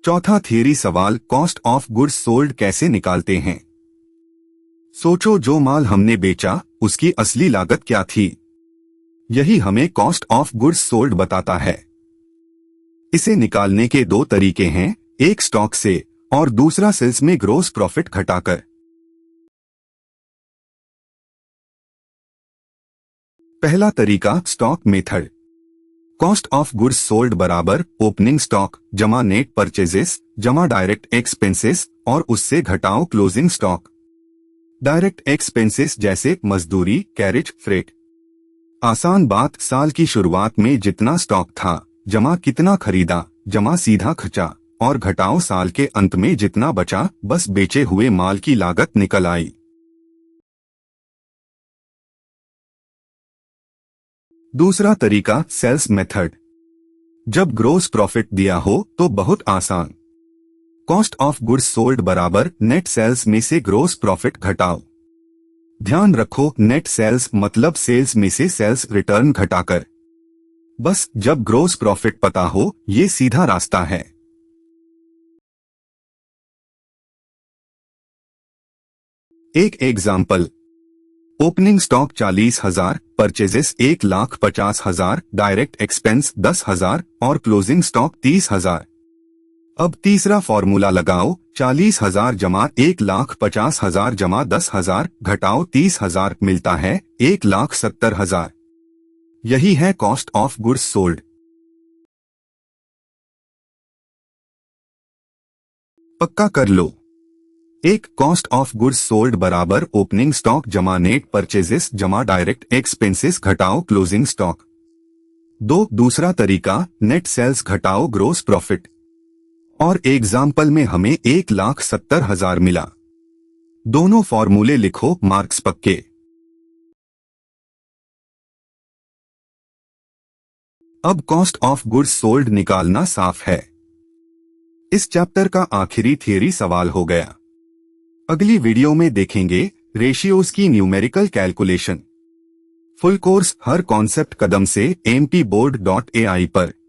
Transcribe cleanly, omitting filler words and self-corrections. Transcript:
चौथा थियरी सवाल, cost of goods sold कैसे निकालते हैं? सोचो, जो माल हमने बेचा उसकी असली लागत क्या थी? यही हमें कॉस्ट ऑफ गुड्स सोल्ड बताता है। इसे निकालने के दो तरीके हैं, एक स्टॉक से और दूसरा सेल्स में ग्रोस प्रॉफिट घटाकर। पहला तरीका, stock method. Cost of goods sold बराबर ओपनिंग स्टॉक जमा नेट परचेजेस जमा डायरेक्ट एक्सपेंसेस और उससे घटाओ क्लोजिंग स्टॉक। डायरेक्ट एक्सपेंसेस जैसे मजदूरी, कैरेज, फ्रेट। आसान बात, साल की शुरुआत में जितना स्टॉक था जमा कितना खरीदा जमा सीधा खर्चा और घटाओ साल के अंत में जितना बचा बस बेचे हुए माल की लागत निकल आई। दूसरा तरीका, सेल्स मेथड। जब ग्रोस प्रॉफिट दिया हो तो बहुत आसान। कॉस्ट ऑफ गुड्स सोल्ड बराबर नेट सेल्स में से ग्रोस प्रॉफिट घटाओ। ध्यान रखो, नेट सेल्स मतलब सेल्स में से सेल्स रिटर्न घटाकर। बस जब ग्रोस प्रॉफिट पता हो, ये सीधा रास्ता है। एक example, opening stock 40,000, purchases 1,50,000, direct expense 10,000 और क्लोजिंग स्टॉक 30,000। अब तीसरा फॉर्मूला लगाओ, 40,000 जमा 1,50,000 जमा 10,000 घटाओ 30,000 मिलता है 1,70,000। यही है कॉस्ट ऑफ गुड्स सोल्ड। पक्का कर लो। एक, कॉस्ट ऑफ गुड्स सोल्ड बराबर ओपनिंग स्टॉक जमा नेट परचेजेस जमा डायरेक्ट एक्सपेंसेस घटाओ क्लोजिंग स्टॉक। दो, दूसरा तरीका, नेट सेल्स घटाओ ग्रोस प्रॉफिट। और एग्जाम्पल में हमें 1,70,000 मिला। दोनों फॉर्मूले लिखो, मार्क्स पक्के। अब कॉस्ट ऑफ गुड्स सोल्ड निकालना साफ है। इस चैप्टर का आखिरी थियरी सवाल हो गया। अगली वीडियो में देखेंगे रेशियोज की न्यूमेरिकल कैलकुलेशन। फुल कोर्स हर कॉन्सेप्ट कदम से mtboard.ai पर।